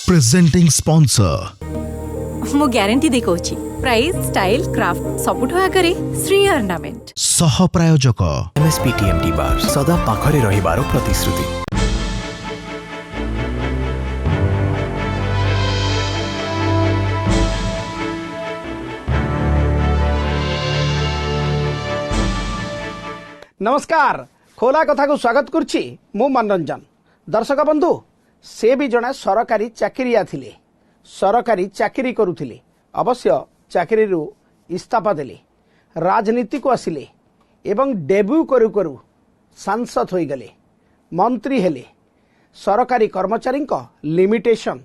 Presenting sponsor. मु guarantee दे कहूची price style craft सबुठ आगरे श्री अर्नामेंट सह प्रायोजक MSPTMT बार सदा पाखरे रहिबार प्रतिश्रुति। नमस्कार खोला कथा को स्वागत करुच्ची मु मनोरंजन। दर्शक बंधु से भी जड़े सरकारी चाकरिया थिले, सरकारी चाकरी करुथिले, अवश्य चाकरी इस्तीफा देले, राजनीति को आसिले एवं डेब्यू करू करू सांसद हो गले, मंत्री हेले। सरकारी कर्मचारी लिमिटेशन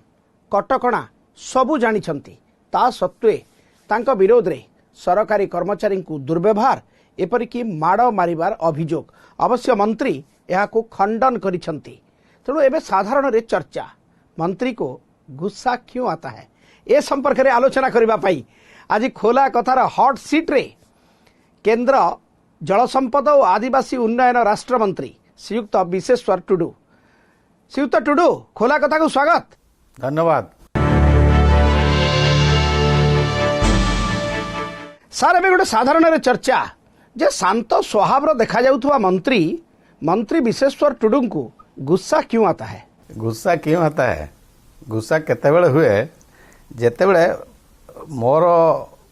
कटकणा सबू जानिछंती, ता सत्वे तांको विरोध रे सरकारी कर्मचारी को दुर्व्यवहार एपरिकी माड़ मारिबार अभियोग अवश्य मंत्री यहाको खंडन करिछंती। तेणु एबे साधारण रे चर्चा मंत्री को गुस्सा क्यों आता है ए संपर्क में आलोचना करबा पाई आज खोला कथार हॉट सीट रे केंद्र जल संपद और आदिवासी उन्नयन राष्ट्र मंत्री श्रीयुक्त विश्वेश्वर टुडू। श्रीयुक्त टुडू, खोला कथा को स्वागत। धन्यवाद सार एबे गोटे साधारण रे चर्चा जे शांत स्वभाव देखा जाउथवा मंत्री विश्वेश्वर टुडू को गुस्सा क्यों आता है? गुस्सा क्यों आता है? गुस्सा केतेबेले हुए जेतेबेले मोर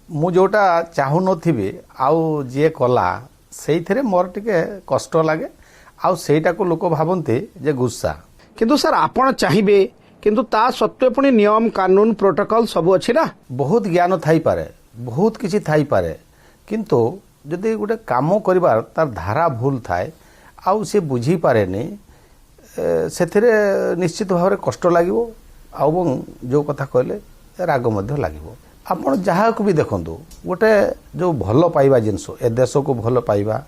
मु जोटा चाहू नथिबी आउ जे कला सेइथरे मोर टिके कष्ट लागे आउ सेइटा को लोक भाबंती जे गुस्सा। किंतु सर आपण चाहिबे किंतु ता सत्वे पुनी नियम कानून प्रोटोकॉल सब अछि ना। बहुत ज्ञान थाई पारे, बहुत किछि थाई पारे, किंतु जदि गोटे काम करिबार तार धारा भूल थाए आउ से बुझी पारे नै सेथिरे निश्चित भाव में कष्ट लागिवो आउ जो कथा कहले राग मध्य लागिवो। आपण जहा को भी देखंतु गोटे जो भल पाइबा जिंस ए देश को भल पाइबा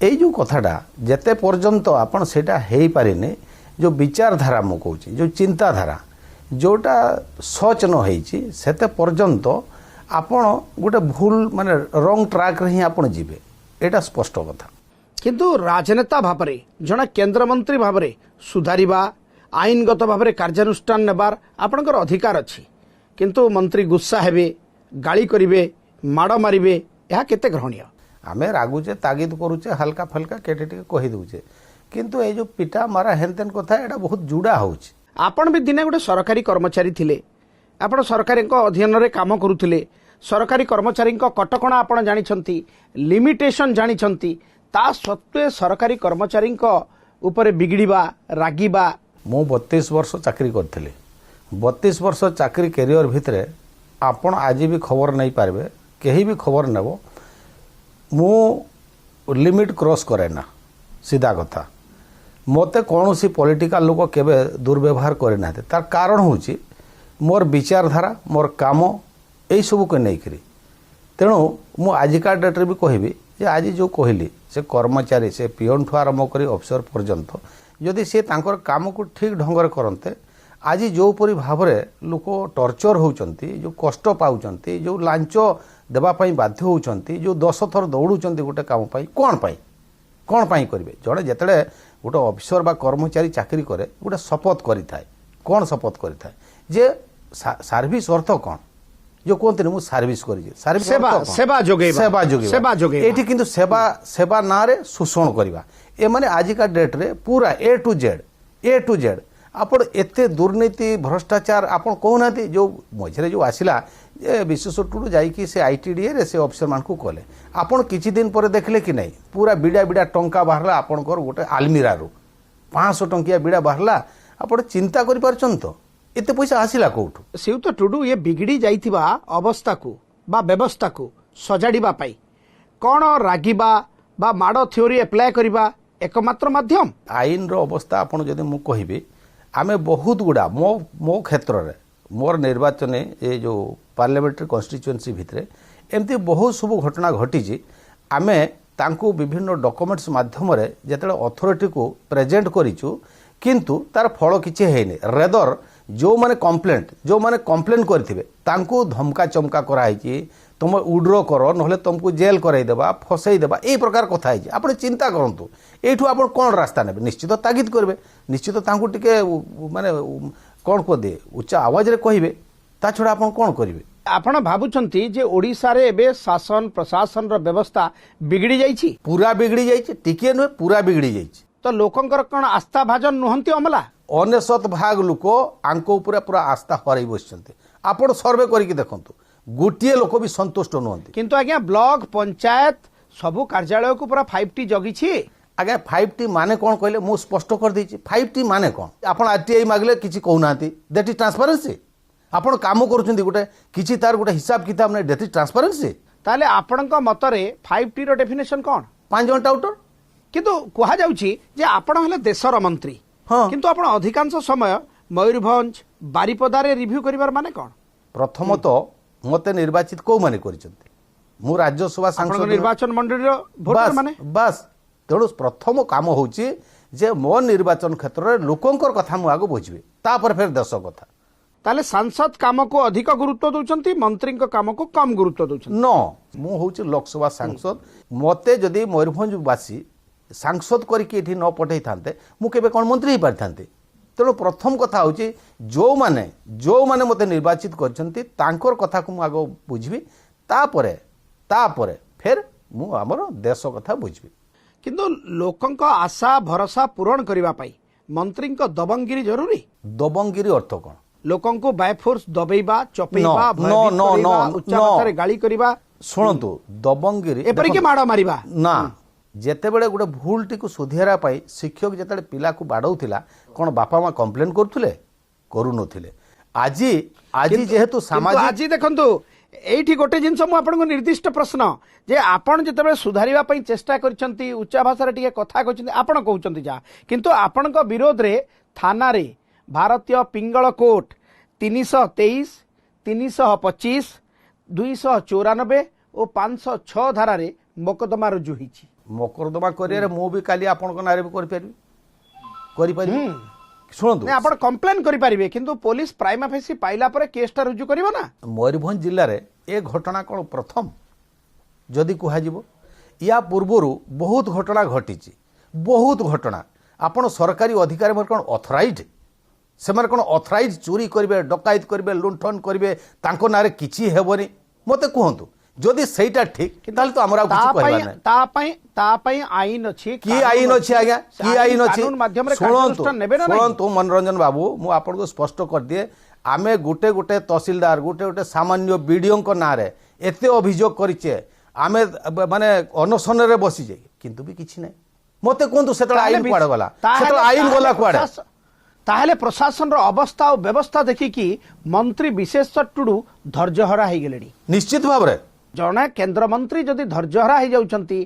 एई जो कथाटा जेते पर्यंत आपण सेटा हेई पारिने जो विचारधारा मु कहूची जो चिंताधारा जोटा सच न होईची सेते पर्यंत आपण गोटे भूल माने रंग ट्रैक रे ही आपण जीवे, एटा स्पष्ट कथा। किंतु राजनेता भावरे जड़े केंद्रमंत्री भावरे सुधारिबा आईनगत भावरे कार्यानुष्ठान नेबार आपणकर अधिकार अछि, किंतु मंत्री गुस्सा हेबे, गाली करिवे, माड़ मारिवे, यह केते ग्रहणीय? आमे रागुचे, तागिद करूचे, हल्का फल्का केटे टिके कहि दउचे, किंतु ए जो पिटा मारा हेनतेन कथा एटा बहुत जुड़ा होउची। आपण भी दिने गोटे सरकारी कर्मचारी थिले, आपण सरकारी अधीन रे काम करूथिले, सरकारी कर्मचारी कटकणा आपण जानिछंती, लिमिटेशन जानिछंती, ता सत्वे सरकारी कर्मचारी ऊपर बिगड़ीबा रागिबा। मु 32 वर्ष चाकरी करथिले, 32 वर्ष चाकरी कैरियर भितरे आपण आज भी खबर नहीं पारबे, केही भी खबर नेबो मु लिमिट क्रॉस करे ना। सीधा कथा मते कौनसी पॉलिटिकल लोक केबे दुर्व्यवहार करे ना। तार कारण होची मोर विचारधारा, मोर काम एई सब को नहीं करी। तेणु मु आजिका डेट रे भी कहबी जे आज जो कहली से कर्मचारी से पियन ठू आरंभ कर अफिसर पर्यंत जदि से तांकर काम को ठीक ढंग से करते आज जो परी भाव में लोक टर्चर होउचंती, जो कष्ट पाउचंती, जो लांच देवाई बाध्य होउचंती, जो 10 थर दौड़ुचंती गोटे काम कौन पाई करेंगे। जड़े जिते गोटे अफिसर बा कर्मचारी चाकरी करे गोटे शपथ करि थाए, कौन शपथ करि थाए जे सर्विस अर्थ कौन जो कहते मु सर्विस करी सेवा जोगे एठी किंतु सेवा ना रे शोषण करवा ए माने आजिका डेट रे पूरा ए टू जेड आपण एते दुर्नीति भ्रष्टाचार आपण कहना जो मझे जो आसिला विश्वेश्वर टुडू जाइकी से आईटीडीए रे से अफिसर मान को कहले आपण किछि दिन पर देखले कि नहीं पूरा बिड़ा बिड़ा टंका बाहरला आपणकर गोटे आलमीरा रू 500 टंकिया बिड़ा बाहरला। आपण चिंता करि पारछन तो एते पैसा आसिला कोठु? श्रीयुक्त टुडू ये बिगड़ी जाइथिबा अवस्था को बा व्यवस्था को सजाड़िबा पाई कौन रागिबा बा माड़ थ्योरी एप्लाय करिबा एकमात्र माध्यम? आईन रो अवस्था आपण जदि मु कहिबे आमे बहुत गुड़ा मो क्षेत्र रे मोर निर्वाचन ये जो पार्लियामेंट्री कन्स्टिट्युएंसी भितरे एमती बहुत सब घटना घटी। आमे तांको विभिन्न डॉक्यूमेंट्स माध्यम रे जेतेले अथॉरिटी को प्रेजेंट करिचु किंतु तार फल किछि हेने। रेदर जो माने कंप्लेन करथिबे तांको धमका चमका कराई तुम उड्रो कर ना तुमको जेल करदेबा फसईदेबा यही प्रकार कथा है। आप चिंता करूँ यू आप कौन रास्ता ने निश्चित तागिद करेंगे निश्चित टे माने କ'ଣ କରିଦିଏ ଉଚ୍ଚ ଆୱାଜରେ କହିବେ ତା ଛଡ଼ା ଆପଣ କ'ଣ କରିବେ? ଆପଣ ଭାବୁଛନ୍ତି ଯେ ଓଡ଼ିଶାରେ ଏବେ ଶାସନ ପ୍ରଶାସନର ବ୍ୟବସ୍ଥା ବିଗିଡ଼ି ଯାଇଛି? ପୁରା ବିଗିଡ଼ି ଯାଇଛି, ଟିକିଏ ନୁହେଁ ପୁରା ବିଗିଡ଼ି ଯାଇଛି। ତ ଲୋକଙ୍କର କ'ଣ ଆସ୍ଥା ଭାଜନ ନୁହନ୍ତି ଅମଲା? 99% ଲୋକ ଆଙ୍କ ଉପରେ ପୁରା ଆସ୍ଥା ହରାଇ ବସିଛନ୍ତି। ଆପଣ ସର୍ଭେ କରିକି ଦେଖନ୍ତୁ, ଗୋଟିଏ ଲୋକ ବି ସନ୍ତୁଷ୍ଟ ନୁହନ୍ତି। କିନ୍ତୁ ଆଜ୍ଞା ବ୍ଲକ ପଞ୍ଚାୟତ ସବୁ କାର୍ଯ୍ୟାଳୟକୁ ପୁରା 5T ଜଗିଛି। ଆଜ୍ଞା 5T ମାନେ କ'ଣ କହିଲେ ମୁଁ ସ୍ପଷ୍ଟ କରିଦେଇଛି। 5T ମାନେ କ'ଣ? ଆପଣ RTI ମାଗିଲେ କିଛି କହୁନାହାନ୍ତି, ଦ୍ୟାଟ୍ ଇଜ୍ ଟ୍ରାନ୍ସପାରେନ୍ସି। ଆପଣ କାମ କରୁଛନ୍ତି ଗୋଟେ କିଛି ତାର ଗୋଟେ ହିସାବ କିତାବ ନାହିଁ, ଦ୍ୟାଟ୍ ଇଜ୍ ଟ୍ରାନ୍ସପାରେନ୍ସି। ତାହେଲେ ଆପଣଙ୍କ ମତରେ 5T ର ଡେଫିନେସନ କ'ଣ? 5 ଜଣ ଟାଉଟର। କିନ୍ତୁ କୁହାଯାଉଛି ଯେ ଆପଣ ହେଲେ ଦେଶର ମନ୍ତ୍ରୀ, ହଁ। କିନ୍ତୁ ଆପଣ ଅଧିକାଂଶ ସମୟ ମୟୂରଭଞ୍ଜ ବାରିପଦାରେ ରିଭ୍ୟୁ କରିବାର ମାନେ କ'ଣ? ପ୍ରଥମତଃ ମୋତେ ନିର୍ବାଚିତ କୋଉମାନେ କରିଛନ୍ତି? ମୁଁ ରାଜ୍ୟସଭା ଆପଣଙ୍କ ସାଂସଦ। ନିର୍ବାଚନ ମଣ୍ଡଳୀର ଭୋଟର ମାନେ। ବାସ୍ ତେଣୁ ପ୍ରଥମ କାମ ହେଉଛି ଯେ ମୋ ନିର୍ବାଚନ କ୍ଷେତ୍ରରେ ଲୋକଙ୍କର କଥା ମୁଁ ଆଗ ବୁଝିବି, ତାପରେ ଫେର ଦେଶ କଥା। ତାହେଲେ ସାଂସଦ କାମକୁ ଅଧିକ ଗୁରୁତ୍ୱ ଦଉଛନ୍ତି, ମନ୍ତ୍ରୀଙ୍କ କାମକୁ କମ୍ ଗୁରୁତ୍ୱ ଦଉଛନ୍ତି। ମୁଁ ହେଉଛି ଲୋକସଭା ସାଂସଦ। ମୋତେ ଯଦି ମୟୂରଭଞ୍ଜବାସୀ ସାଂସଦ କରିକି ଏଠି ନ ପଠେଇଥାନ୍ତେ ମୁଁ କେବେ କ'ଣ ମନ୍ତ୍ରୀ ହେଇପାରିଥାନ୍ତି? ତେଣୁ ପ୍ରଥମ କଥା ହେଉଛି ଯେଉଁମାନେ ମୋତେ ନିର୍ବାଚିତ କରିଛନ୍ତି ତାଙ୍କର କଥାକୁ ମୁଁ ଆଗ ବୁଝିବି, ତାପରେ ଫେର ମୁଁ ଆମର ଦେଶ କଥା ବୁଝିବି। କିନ୍ତୁ ଲୋକଙ୍କ ଆଶା ଭରସା ପୂରଣ କରିବା ପାଇଁ ମନ୍ତ୍ରୀଙ୍କ ଦବଙ୍ଗଗିରି ଜରୁରୀ। ଦବଙ୍ଗଗିରି ଅର୍ଥ କ'ଣ? ଲୋକଙ୍କୁ ବାୟଫୋର୍ସ ଦବେଇବା, ଚପେଇବା, No, no, no, no, ଉଚ୍ଚ ଭାଷାରେ ଗାଳି କରିବା, ଶୁଣନ୍ତୁ ଦବଙ୍ଗଗିରି ଏପରିକି ମାଡ଼ ମାରିବା ନା। ଯେତେବେଳେ ଗୋଟେ ଭୁଲଟିକୁ ସୁଧାରିବା ପାଇଁ ଶିକ୍ଷକ ଯେତେବେଳେ ପିଲାକୁ ବାଡ଼ଉଥିଲା କ'ଣ ବାପା ମା କମ୍ପ୍ଲେନ୍ କରୁନଥିଲେ? ଆଜି ଯେହେତୁ କିନ୍ତୁ ସାମାଜିକ ଆଜି ଦେଖନ୍ତୁ ଏଇଠି ଗୋଟେ ଜିନିଷ ମୁଁ ଆପଣଙ୍କୁ ନିର୍ଦ୍ଦିଷ୍ଟ ପ୍ରଶ୍ନ ଯେ ଆପଣ ଯେତେବେଳେ ସୁଧାରିବା ପାଇଁ ଚେଷ୍ଟା କରିଛନ୍ତି, ଉଚ୍ଚ ଭାଷାରେ ଟିକେ କଥା କହିଛନ୍ତି, ଆପଣ କହୁଛନ୍ତି ଯାହା, କିନ୍ତୁ ଆପଣଙ୍କ ବିରୋଧରେ ଥାନାରେ ଭାରତୀୟ ପିଙ୍ଗଳ କୋର୍ଟ 323, 325, 294 ଓ 506 ଧାରାରେ ମୋକଦ୍ଦମା ରୁଜୁ ହୋଇଛି। ମକଦ୍ଦମା କରିବାରେ ମୁଁ ବି କାଲି ଆପଣଙ୍କ ନାଁରେ ବି କରିପାରିବି। ଶୁଣନ୍ତୁ, ନାଇଁ ଆପଣ କମ୍ପ୍ଲେନ୍ କରିପାରିବେ, କିନ୍ତୁ ପୋଲିସ ପ୍ରାଇମା ଫେସି ପାଇଲା ପରେ କେସ୍ଟା ରୁଜୁ କରିବ ନା। ମୟୂରଭଞ୍ଜ ଜିଲ୍ଲାରେ ଏ ଘଟଣା କ'ଣ ପ୍ରଥମ ଯଦି କୁହାଯିବ? ୟା ପୂର୍ବରୁ ବହୁତ ଘଟଣା ଘଟିଛି, ବହୁତ ଘଟଣା। ଆପଣ ସରକାରୀ ଅଧିକାରୀ କ'ଣ ଅଥରାଇଜ୍? ସେମାନେ କ'ଣ ଅଥରାଇଜ୍ ଚୋରି କରିବେ, ଡକାୟତ କରିବେ, ଲୁଣ୍ଠନ କରିବେ, ତାଙ୍କ ନାଁରେ କିଛି ହେବନି? ମୋତେ କୁହନ୍ତୁ, ଯଦି ସେଇଟା ଠିକ୍ ତାହେଲେ ତ ଆମର ଆଉ କିଛି କହିବାର ନାହିଁ। ତା ପାଇଁ ଆଇନ ଅଛି। କି ଆଇନ ଅଛି ଆଜ୍ଞା? କି ଆଇନ ଅଛି? ଶୁଣନ୍ତୁ ମନୋରଞ୍ଜନ ବାବୁ, ମୁଁ ଆପଣଙ୍କୁ ସ୍ପଷ୍ଟ କରିଦିଏ, ଆମେ ଗୋଟେ ତହସିଲଦାର ଗୋଟେ ସାମାନ୍ୟ ବିଡିଓଙ୍କ ନାଁରେ ଏତେ ଅଭିଯୋଗ କରିଛେ, ଆମେ ମାନେ ଅନଶନରେ ବସିଛେ, କିନ୍ତୁ ବି କିଛି ନାହିଁ। ମୋତେ କୁହନ୍ତୁ ସେତେବେଳେ ଆଇନ କୁଆଡ଼େ ଗଲା? ସେତେବେଳେ ଆଇନ ଗଲା କୁଆଡ଼େ? ତାହେଲେ ପ୍ରଶାସନର ଅବସ୍ଥା ଓ ବ୍ୟବସ୍ଥା ଦେଖିକି ମନ୍ତ୍ରୀ ବିଶେଷ ଟୁଡୁ ଧୈର୍ଯ୍ୟହରା ହେଇଗଲେଣି। ନିଶ୍ଚିତ ଭାବରେ ଜଣେ କେନ୍ଦ୍ରମନ୍ତ୍ରୀ ଯଦି ଧୈର୍ଯ୍ୟହରା ହେଇଯାଉଛନ୍ତି,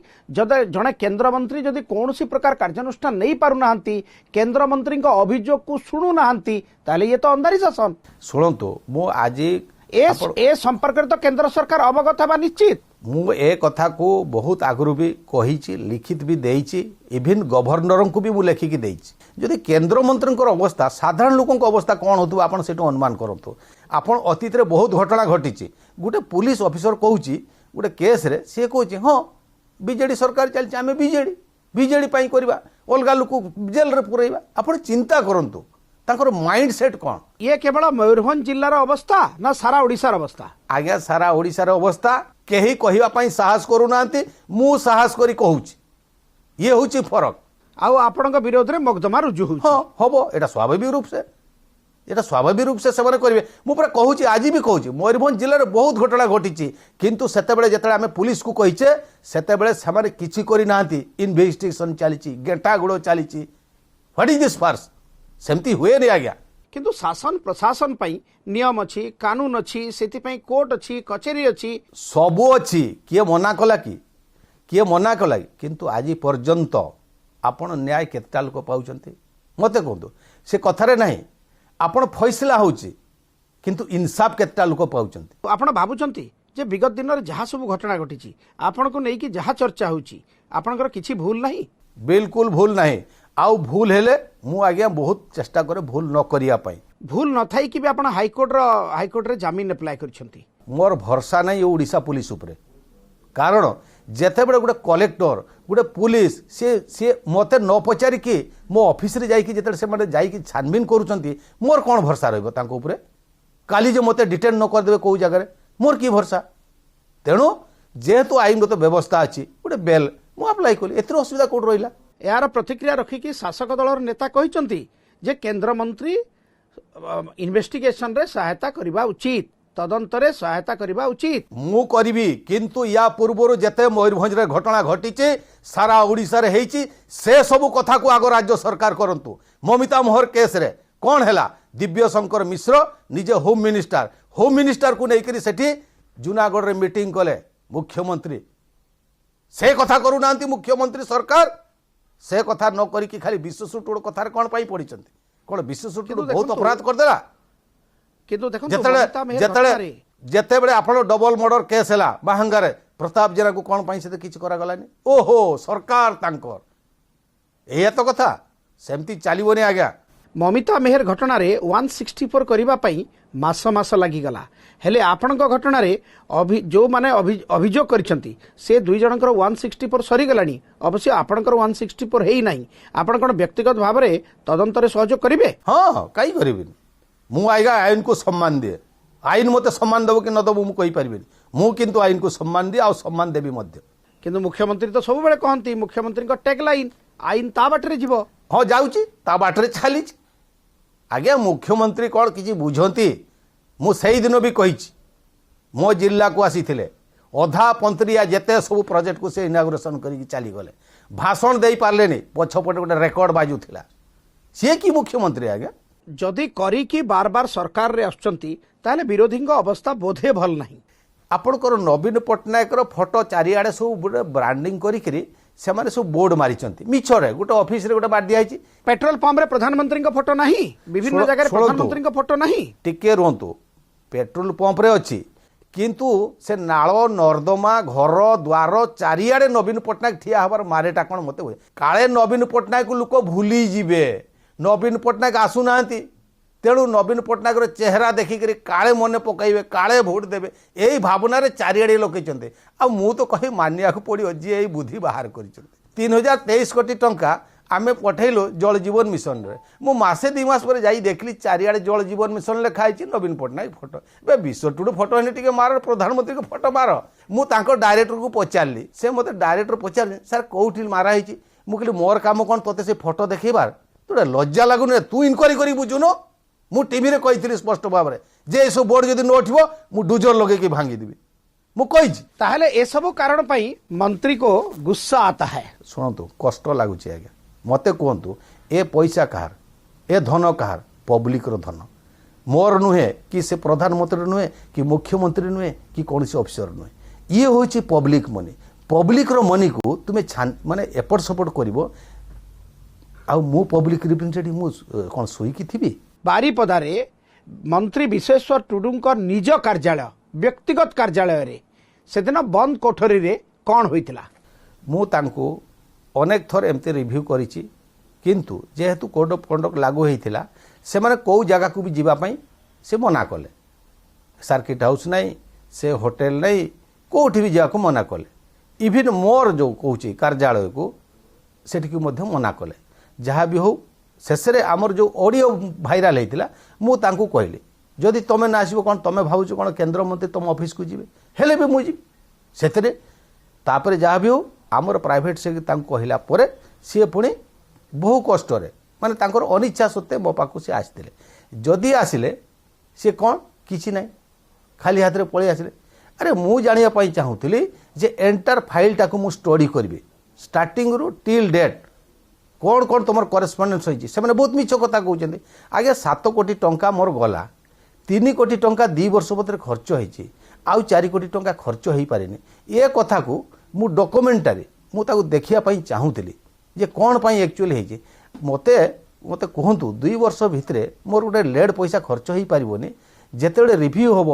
ଜଣେ କେନ୍ଦ୍ରମନ୍ତ୍ରୀ ଯଦି କୌଣସି ପ୍ରକାର କାର୍ଯ୍ୟାନୁଷ୍ଠାନ ନେଇ ପାରୁନାହାନ୍ତି, କେନ୍ଦ୍ରମନ୍ତ୍ରୀଙ୍କ ଅଭିଯୋଗକୁ ଶୁଣୁନାହାନ୍ତି, ତାହେଲେ ଇଏ ତ ଅନ୍ଧାରୀ ଶାସନ। ଶୁଣନ୍ତୁ, ମୁଁ ଆଜି ଏ ସମ୍ପର୍କରେ ତ କେନ୍ଦ୍ର ସରକାର ଅବଗତ ହେବା ନିଶ୍ଚିତ। ମୁଁ ଏ କଥାକୁ ବହୁତ ଆଗରୁ ବି କହିଛି, ଲିଖିତ ବି ଦେଇଛି, ଇଭିନ୍ ଗଭର୍ଣ୍ଣରଙ୍କୁ ବି ମୁଁ ଲେଖିକି ଦେଇଛି। ଯଦି କେନ୍ଦ୍ରମନ୍ତ୍ରୀଙ୍କର ଅବସ୍ଥା ସାଧାରଣ ଲୋକଙ୍କ ଅବସ୍ଥା କ'ଣ ହେଉଥିବ ଆପଣ ସେଇଠୁ ଅନୁମାନ କରନ୍ତୁ। ଆପଣ ଅତୀତରେ ବହୁତ ଘଟଣା ଘଟିଛି। ଗୋଟେ ପୁଲିସ ଅଫିସର କହୁଛି ଗୋଟେ କେସ୍ରେ, ସିଏ କହୁଛି ହଁ ବିଜେଡି ସରକାର ଚାଲିଛି, ଆମେ ବିଜେଡି ପାଇଁ କରିବା, ଅଲଗା ଲୋକ ଜେଲରେ ପୁରେଇବା। ଆପଣ ଚିନ୍ତା କରନ୍ତୁ ତାଙ୍କର ମାଇଣ୍ଡ ସେଟ୍ କ'ଣ? ଇଏ କେବଳ ମୟୂରଭଞ୍ଜ ଜିଲ୍ଲାର ଅବସ୍ଥା ନା ସାରା ଓଡ଼ିଶାର ଅବସ୍ଥା? ଆଜ୍ଞା ସାରା ଓଡ଼ିଶାର ଅବସ୍ଥା। କେହି କହିବା ପାଇଁ ସାହସ କରୁନାହାନ୍ତି, ମୁଁ ସାହସ କରି କହୁଛି। ଇଏ ହେଉଛି ଫରକ। ଆଉ ଆପଣଙ୍କ ବିରୋଧରେ ମୋକଦ୍ଦମା ରୁଜୁ ହେଉଛି? ହଁ ହବ, ଏଇଟା ସ୍ୱାଭାବିକ ରୂପ ସେ ସେମାନେ କରିବେ। ମୁଁ ପୁରା କହୁଛି, ଆଜି ବି କହୁଛି, ମୟୂରଭଞ୍ଜ ଜିଲ୍ଲାରେ ବହୁତ ଘଟଣା ଘଟିଛି, କିନ୍ତୁ ସେତେବେଳେ ଯେତେବେଳେ ଆମେ ପୁଲିସକୁ କହିଛେ ସେତେବେଳେ ସେମାନେ କିଛି କରିନାହାନ୍ତି। ଇନଭେଷ୍ଟିଗେସନ ଚାଲିଛି, ଗେଣ୍ଟା ଗୁଡ଼ ଚାଲିଛି। What is this farce? ସେମିତି ହୁଏନି ଆଜ୍ଞା। କିନ୍ତୁ ଶାସନ ପ୍ରଶାସନ ପାଇଁ ନିୟମ ଅଛି, କାନୁନ ଅଛି, ସେଥିପାଇଁ କୋର୍ଟ ଅଛି, କଚେରୀ ଅଛି, ସବୁ ଅଛି। କିଏ ମନା କଲା କି? କିନ୍ତୁ ଆଜି ପର୍ଯ୍ୟନ୍ତ ଆପଣ ନ୍ୟାୟ କେତେଟା ଲୋକ ପାଉଛନ୍ତି ମୋତେ କୁହନ୍ତୁ? ସେ କଥାରେ ନାହିଁ, ଆପଣ ଫଇସଲା ହେଉଛି, କିନ୍ତୁ ଇନସାଫ କେତେଟା ଲୋକ ପାଉଛନ୍ତି? ଆପଣ ଭାବୁଛନ୍ତି ଯେ ବିଗତ ଦିନରେ ଯାହା ସବୁ ଘଟଣା ଘଟିଛି, ଆପଣଙ୍କୁ ନେଇକି ଯାହା ଚର୍ଚ୍ଚା ହେଉଛି, ଆପଣଙ୍କର କିଛି ଭୁଲ ନାହିଁ? ବିଲକୁଲ ଭୁଲ ନାହିଁ। ଆଉ ଭୁଲ ହେଲେ ମୁଁ ଆଜ୍ଞା ବହୁତ ଚେଷ୍ଟା କରେ ଭୁଲ ନ କରିବା ପାଇଁ। ଭୁଲ ନଥାଇକି ବି ଆପଣ ହାଇକୋର୍ଟରେ ଜାମିନ ଆପ୍ଲାଏ କରିଛନ୍ତି। ମୋର ଭରସା ନାହିଁ ଓଡ଼ିଶା ପୁଲିସ ଉପରେ, କାରଣ ଯେତେବେଳେ ଗୋଟେ କଲେକ୍ଟର ଗୋଟେ ପୁଲିସ सी मते न पचारिकी मो ऑफिस रे जाइकी जेतेले से माने जाइकी छानबीन करूचंती मोर कोन भरोसा रहबो तांको ऊपर काली जे मते डिटेन न कर देबे को जगह रे मोर की भरोसा तेणु जेहेतु आईनगत व्यवस्था अछि गोटे बेल मु अप्लाई कली एतिर असुविधा कोड रहिला। यार प्रतिक्रिया रखिकी शासक दलर नेता कहिसंती जे केंद्र मंत्री इन्वेस्टिगेशन रे सहायता करबा उचित तदंतरे सहायता करबा उचित मु करिबी किंतु या पूर्वरु जेते मयूरभंज रे घटना घटिचे सारा ओडिसा रे हेची से सब कथा को आगो राज्य सरकार करंतु। ममिता मोहर केस रे कोन हैला दिव्य शंकर मिश्र निजे होम मिनिस्टर को नेकरी सेठी जूनागढ़ रे मीटिंग कले मुख्यमंत्री से कथा करू नांती मुख्यमंत्री सरकार से कथा न करी कि खाली विश्वसुटुड़ कथा कोन पाई पड़िचंती कोन विश्वसुटुड़ बहुत अपराध कर देला किंतु देखो जेतेबेले आपण डबल मर्डर केस हैला बाहंगारे प्रताप जेना को कोन पाई से किछ करा गलानी ओहो सरकार तांकर एया तो कथा सेमती चलीबोनी आज्ञा। ममिता मेहर घटना रे 164 करबा पई मास मास लागि गला हेले आपणक घटना रे जो माने अभियोग करिसंती से दुई जनकर 164 सरी गलानी अवश्य आपणकर 164 हेई नाही आपण कोन व्यक्तिगत भाव रे तदंतरे सहयोग करिवे। हां काई करिबिनी मु आइगा आईन को सम्मान दिए आईन मते सम्मान देबो कि न देबो मु कहि परिबिनी मु किंतु आईन को सम्मान दिए आ सम्मान देबी मध्य किंतु मुख्यमंत्री तो सब बेले कहंती मुख्यमंत्री को टैग लाइन आईन ता बाटरे जीवो हां जाउची ता बाटरे छालीच आज्ञा मुख्यमंत्री कोन किछि बुझंती मु सेही दिन भी कहिछि मो जिल्ला को आसीथिले अधा पंत्रिया जेते सब प्रोजेक्ट को से इनागुरेशन करिकि चली गले भाषण देई पारलेनी पछपटे गोटे रेकर्ड बाजुथिला से की मुख्यमंत्री आज्ञा जदि करी कि बार बार सरकार रे आछंती ताले विरोधी अवस्था बोधे भल नहीं। आपणकर नवीन पट्टनायक फोटो चारिआडे सब ब्रांडिंग करी से माने सब बोर्ड मारिचंती मिछरे गोटे ऑफिस रे गोटे बाड दिया आइछि पेट्रोल पंप रे प्रधानमंत्री का फोटो नहीं विभिन्न जगह रे प्रधानमंत्री का फोटो नहीं टिके रुहतु पेट्रोल पंप रे अछि किंतु से नाल नर्दमा घर द्वार चारिआडे नवीन पट्टनायक ठिया हबार मारेटा कोन मते होय काळे नवीन पट्टनायक लोक भूली जिवे नवीन पट्टनायक आसु नांती तेणु नवीन पट्टनायक चेहरा देखिक काले मन पकड़े काले भोट देवे यही भावना चारिआडे लगे आ मु तो कही मानिया पड़ो जी यही बुद्धि बाहर कर 3023 कोटी टंका आम पठेलु जल जीवन मिशन रे मु मासे 2 मास पर जाई देखली चारिआडे जल जीवन मिशन लिखाई नवीन पट्टनायक फोटो बे विश्वटुड़ फोटो हेने टिके मार प्रधानमंत्री को फोटो मार मु तांको डायरेक्टर को पचारली से मते डायरेक्टर पचारली सर कोठी मारा है मु कहली मोर काम कौन तोते से फोटो देखिबार तोड़ा लज्जा लगुन तू इनक्वारी करी बुझुनो मु टीवी रे कही स्पष्ट भाव में जे सब बोर्ड जदि न उठिबो मु डुजर लगे कि भांगी देबी मु कही ताहले ए सब कारण पई मंत्री को गुस्सा आता है। सुनतु कष्ट लागुची आज्ञा मते कहतु ए पैसा कहार ए धन कहार पब्लिक रो धन मोर नुहे कि से प्रधानमंत्री नुहे कि मुख्यमंत्री नुहे कि कौन से अफिसर नुहे ये होची पब्लिक रो मनी को तुमे माने एपट सपोर्ट करिवो आ मु पब्लिक रिप्रेजेंटेटिव मु कोन सोई की थिबी बारीपदारे मंत्री विश्वेश्वर टुडुंकर निज कार्यालय व्यक्तिगत कार्यालय रे सेदिन बंद कोठरी रे कौन होइतिला मु तांको अनेक थर एमते रिव्यू करिछि किंतु जेहेतु कोड ऑफ कंडक्ट लागू होइतिला से माने को जगह को भी जीवा पई से मना कले सर्किट हाउस नहीं से होटल नहीं कोठी भी जाको मना कले इवन मोर जो कहूची कार्यालय को सेठी को मध्य मना कले जहाँ भी हो शेष आमर जो ऑडियो भाइराल होता मु तांको कहली जदि तुम ना आसो कौन तुम भावुच कौन केन्द्र मंत्री तुम ऑफिस को जीवे हेले भी मुझे से जहाँ भी हो आमर प्राइवेट से कहला सी पुणी बहु कष्ट माने तांकर अनिच्छा सत्वे मो पाखु सी आसते जदि आसिले सी कौन किसी ना खाली हाथ में पलि आसिले अरे मु जानापी चाहूली जे एंटायर फाइल टाक मु स्टडी करी स्टार्टिंग रु टिल डेट कौन कौन तुम करेस्पंडेन्स होती से बहुत मीछ कथा कहते आगे 7 कोटी टंका मोर गला 3 कोटी टंका 2 वर्ष भर खर्च होती आउ 4 कोटी टंका खर्च हो पारे ये कथा को मु डॉक्यूमेंटारी मुझे देखापी चाहूली जे कौन पाई एक्चुअली होती मते मते कहतु 2 वर्ष भितर मोर गोटे लेड पैसा खर्च हो पारनि जिते रिव्यू हम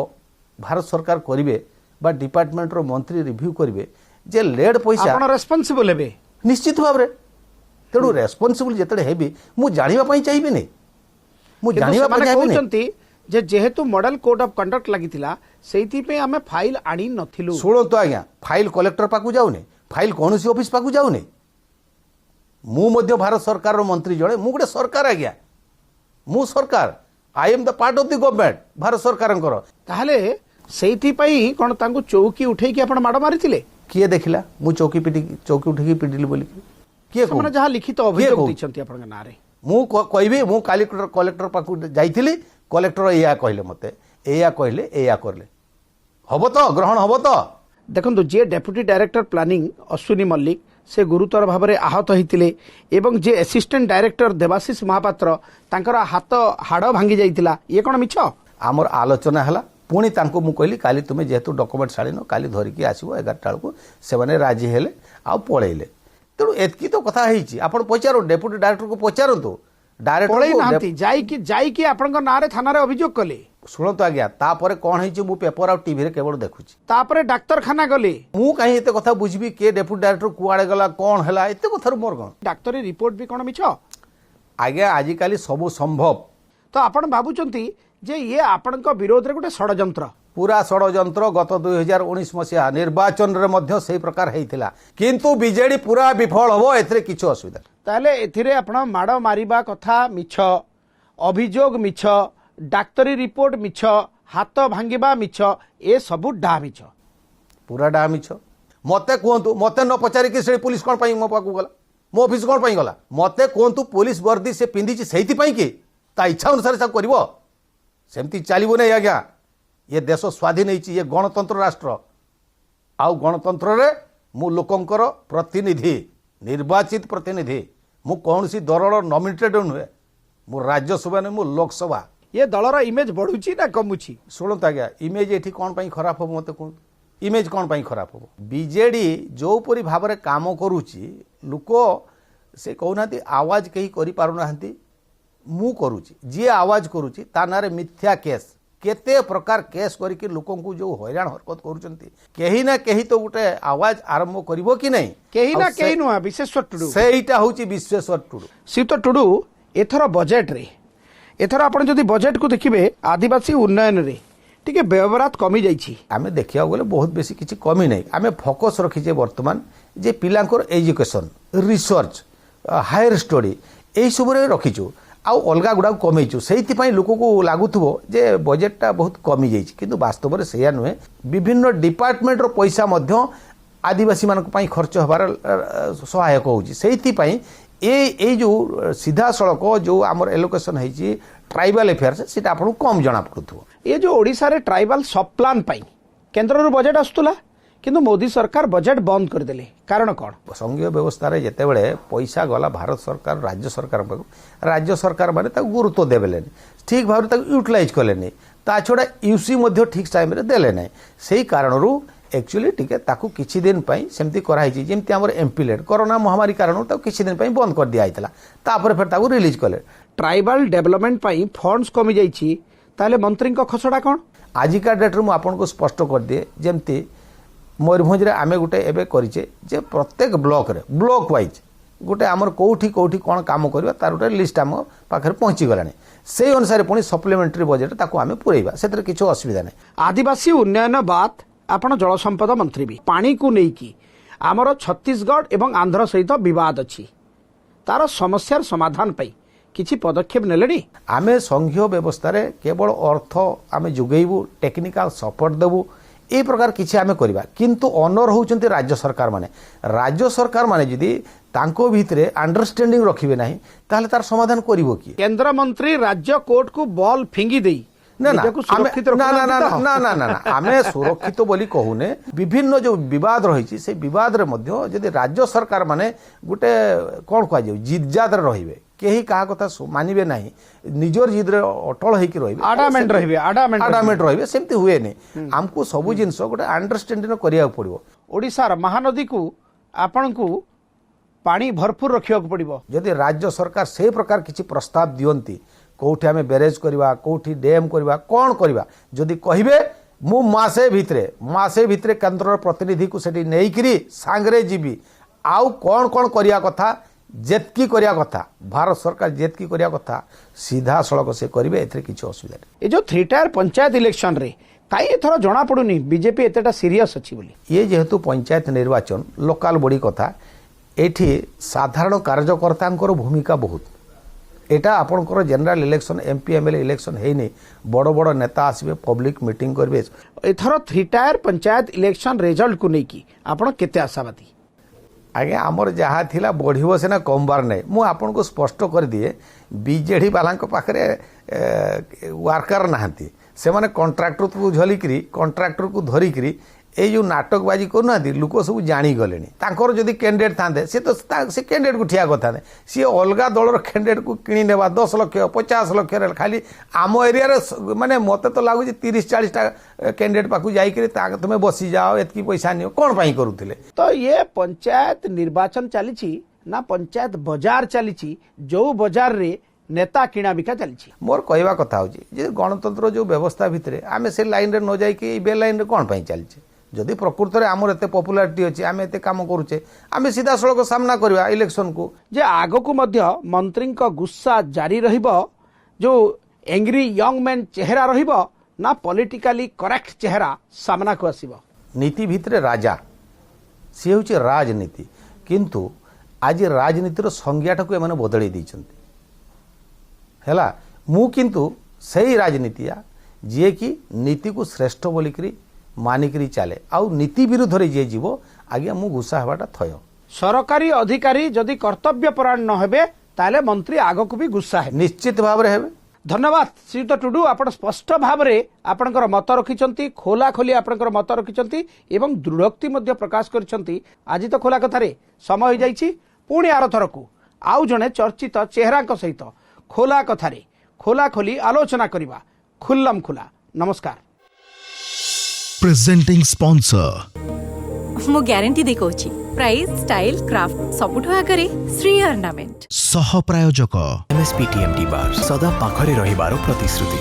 भारत सरकार करेंगे बा डिपार्टमेंट रो मंत्री रिव्यू करेंगे जे लेड पैसा रेस्पॉन्सिबल हेबे निश्चित भाव में तेणु रेस्पॉन्सिबल जिते हेबी मु जानिबा पई चाहिबे नै मु जानिबा पई चाहिबे नै जे जेहेतु मॉडल कोड ऑफ कंडक्ट लागितिला सेइथि पे हमें फाइल आनी नथिलु। शुणु आज्ञा फाइल कलेक्टर पाकु जाऊनी फाइल कौन ऑफिस पाकु जाऊनी मु भारत सरकार रो मंत्री जड़े मु गोटे सरकार आज्ञा मु सरकार I am the part of the government Bharat सरकार ताहले सेइथि पई कोन तांको चौकी उठेई कि आपण माड मारिथिले किए देखिला मु चौकी उठेकी पिटिली बोली किए ସେମାନେ ଯାହା ଲିଖିତ ଅଭିଯୋଗ ଦେଇଛନ୍ତି ଆପଣଙ୍କ ନାଁରେ मु कहबी मु कलेक्टर पाकु जाइथिली कलेक्टर एया कहले मते एया कहले एया करले हबो तो ग्रहण हबो तो देखंतु जे deputy director planning Ashwini Mallik से गुरुतर भाव में आहत होते एवं जे असिस्टेंट डायरेक्टर देवाशीष महापात्र तांकर हाथ हाड़ भांगी जाइतिला ये कौन मिछ आमर आलोचना है पुणी तांको मु कहली काली तुमे जेहेतु डॉक्यूमेंट छाड़िन काली धरिकी आसो 11टा बेलू से राजी हेले आ पळेले तेणु एतकी तो कथा होईची आपण पचारो डेप्यूटी डायरेक्टर को पचारंतु डायरेक्टर जाइकी आपन नारे थाना रे अभियोग कले शुणु आज्ञा तापर कौन है मु पेपर आ टीवी रे केवल देखुची तापरे डाक्तरखाना गले मु कहीं एते कथा बुझबी के डेप्यूटी डायरेक्टर कुआड़े गला कौन है एते कथार मोर कौन डाक्तरी रिपोर्ट भी कौन मिछ आज्ञा आजिकाली सबू संभव तो आपण भाबुचंती जे ये आपणक विरोध रे गोटे षडयंत्र पूरा षडयंत्र गत 2019 मसीहा निर्वाचन रे मध्य सही प्रकार हेइथिला किंतु बीजेडी पूरा विफल हबो एथरे किछु असुविधा ताले एथिरे आपण माड़ मारिबा कथा मिछ अभियोग मिछ डाक्तरी रिपोर्ट मिछ हाथ भांगिबा मिछ ए सबु डा मिछ पूरा डा मिछ मते कहंतु मते न पचारि कि से पुलिस कोन पई मो पाकू गला मो ऑफिस कोन पई गला मते कहंतु पुलिस वर्दी से पिंदी छि सेहिति पई कि ता इच्छा अनुसार सब करबो सेमती चलिबो नै आज्ञा ये देश स्वाधीन होइछि ये गणतंत्र राष्ट्र आउ गणतंत्र रे मु लोकंकर प्रतिनिधि निर्वाचित प्रतिनिधि मु कौनसी दलर नॉमिनेटेड नुहे मु राज्यसभा ने मु लोकसभा ये दलर इमेज बढ़ुची ना कमुची शुणत आज्ञा इमेज एठी कौन पई खराब हो मते कहू इमेज कौन पई खराब हो बीजेडी जो परी भाव रे काम करूची लोक से कहउनाती आवाज कहीं करि पारु नाहंती मु करूची जे आवाज करूची ता नारे मिथ्या केस केते प्रकार केस करके लोकों को जो हैरान हरकत करूचंती कहीं ना कहीं तो गोटे आवाज आरंभ करिवो कि नहीं कहीं ना कहीं नुआ विश्वेश्वर टुडू सेईटा होची विश्वेश्वर टुडू सीत टुडू एथर बजेट रे एथर आपण जदि बजेट को देखिबे आदिवासी उन्नयन रे टिके व्यवहार कमी जाइछि आमे देखिया गले बहुत बेसी किछि कमी नहीं आमे फोकस रखिजे वर्तमान जे पिलांकर एजुकेशन रिसर्च हायर स्टडी एई सब रे रखिछु आउ अलगा गुड़ा कमेचु से लोक को लगुव जे बजेटा बहुत कमी जाइए किंतु वास्तव में सैया नुहे विभिन्न डिपार्टमेंट पैसा आदिवासी मान खर्च हबार सहायक होती जो सीधा सड़क जो आम एलोकेशन है ट्राइबल अफेयर्स से आपको कम जना पड़ू ये जो ओडिशा रे ट्राइबल सब प्लान केंद्र बजेट आसुला किंतु मोदी सरकार बजेट बंद करदेले कारण कौन संघीय व्यवस्था रे जेते बेले पैसा गला भारत सरकार राज्य सरकार माने ताको गुरुत्व देबेले ठीक भाव ताको यूटिलाइज कलेनी ता छोड़ा यूसी मध्य ठीक टाइम रे देले नै सेही कारणरू एक्चुअली टिके ताको किछि दिन पई सेमती कराई छि जेमती हमर एमपीलेट कोरोना महामारी कारण ताको किछि दिन पई बंद कर दिया आइतला तापर फिर ताको रिलीज कले ट्राइबल डेवलपमेंट पई फंड्स कमी जाई छि ताले मंत्री को खसडा कोन आजिका डेट रे मु आपन को स्पष्ट कर दिए जेमती मयूरभंज रे आमे गोटे एबे करिचे जे प्रत्येक ब्लॉक रे ब्लॉक वाइज गोटे आमर कोठी कौन काम करबा तार गोटे लिस्ट आम पाखरे पहुंची गलानी से अनुसार पुणी सप्लीमेंटरी बजेट ताको आमे पुरैबा सेतरे किछो असुविधा नै आदिवासी उन्नयन बात आपण जल संपद मंत्री भी पानी को नेकी आमर छत्तीसगढ़ एवं आंध्र सहित विवाद अछि तार समस्यार समाधान पई किछि पदक्षेप नेलेनी आमे संघीय व्यवस्था रे केवल अर्थ आमे जुगेइबु टेक्निकल सपोर्ट देबु ए प्रकार किछि आमे करबा किंतु ऑनर होउचंती राज्य सरकार माने जदि तांको भितरे अंडरस्टैंडिंग रखिबे नाही ताहले तार समाधान करिवो कि केंद्र मंत्री राज्य कोर्ट को बॉल फिंगी देई ना आमे सुरक्षित बोली कहूने विभिन्न जो विवाद रही से विवाद रे मध्य यदि राज्य सरकार माने गोटे कौन कह जिद्जाद रहिबे केही कहा कथा मानिबे नाही निजर जिद रे अटल हेकि रहिबे आडामेंट रहिबे सेमती हुए नै हमको सबु जिंस गोटे अंडरस्टैंडिंग करिया पड़िबो ओडिसा महानदी को आपन को पानी भरपूर रखिया पड़िबो यदि राज्य सरकार से प्रकार किछि प्रस्ताव दियंती कोठी आमे बैरेज करबा कोठी डैम करबा कोन करबा जदि कहिबे मु मासे भितरे केंद्र प्रतिनिधि को सेठी नेइकरी सांगरे जीबी आउ कोन कोन करिया कथा ଯେତିକି କରିବା କଥା ଭାରତ ସରକାର ଯେତିକି କରିବା କଥା ସିଧାସଳଖ ସେ କରିବେ, ଏଥିରେ କିଛି ଅସୁବିଧା ନାହିଁ। ଏ ଯୋଉ 3 टायर पंचायत इलेक्शन रे काई एथर जना पड़ुनी बीजेपी एतेटा सीरियस अछि बोली। ये जेहेतु पंचायत निर्वाचन लोकाल बड़ी कथा, एठी साधारण कार्यकर्तांकर भूमिका बहुत। एटा आपनकर general election MP MLA election हेनी, बड़ बड़ नेता आसबे, पब्लिक मीटिंग करबे। एथर 3 टायर पंचायत इलेक्शन रिजल्ट को नहीं की आपण केते आशावादी? आज्ञा आमर जहाँ थिला बढ़िबो सेना कमबार नहीं। मु आपन को स्पष्ट कर दिए, बीजेडी वालांक पाखरे वर्कर नाहंती, से माने कॉन्ट्रैक्टर को झलिकरी कॉन्ट्रैक्टर को धरिकरी ए जो नाटकबाजी करूना लोक सब जानी गले। तांकर जदि कैंडिडेट थांदे से तो से कैंडिडेट को ठिया कथा नहीं, सी अलगा दलर कैंडिडेट को किणी नेबा 10 लाख 50 लाख खाली आम एरिया रे माने मते तो लागु 30-40 टा कैंडिडेट पाकू जाई करी तुम बसी जाओ एतकी पैसा नियो कोन पई करूथिले। तो ये पंचायत निर्वाचन चली ना पंचायत बाजार चली, जो बाजार रे नेता किणा बिका चली। मोर कहवा कथा हो गणतंत्र जो व्यवस्था भितर आम से लाइन रे न जाइए बे लाइन रे कौन पाई चलचे। जदि प्रकृत में आमर एत पपुलारिटी अच्छे आम एत कम करुचे आम सीधा सड़क सामना करवा इलेक्शन को। जे आग को मध्य मंत्री गुस्सा जारी रहिबो, जो एंग्री यंग मैन चेहरा रहिबो ना पॉलिटिकली करेक्ट चेहरा सामना को आसीबो। नीति भितर राजा सी हूँ राजनीति, किंतु आज राजनीतिर संज्ञाटा को एमाने बदलई देइछन्ति हैला। मु किंतु सही राजनीतिया जे कि नीति को श्रेष्ठ बोलिकरी मानिकरी चले आउ नीति विरुद्ध रे जे जीवो आज्ञा मु गुस्सा हवाटा थय। सरकारी अधिकारी जदि कर्तव्य परायण न हेबे ताले मंत्री आग को भी गुस्सा है निश्चित भाव रे हेबे। धन्यवाद श्रीयुत टुडू, आपण स्पष्ट भाव रे आपणकर मत रखिचंती, खोला खोली आपणकर मत रखिचंती एवं दृढ़ोक्ति मध्य प्रकाश करिसंती। आज तो खोला कथारे समय हो जाइछि, पुणी आर थरकू आउ जणे चर्चित चेहरांक सहित खोला कथारे खोला खोली आलोचना करिबा। खुल्लम खुला। नमस्कार। प्रेजेंटिंग स्पॉन्सर मु ग्यारंटी दे कहूची प्राइस स्टाइल क्राफ्ट सबुठो आगरे श्री ऑर्नामेंट। सह प्रायोजक एमएसपी टीएमटी बार सदा पाखरे रहिबार प्रतिश्रुति।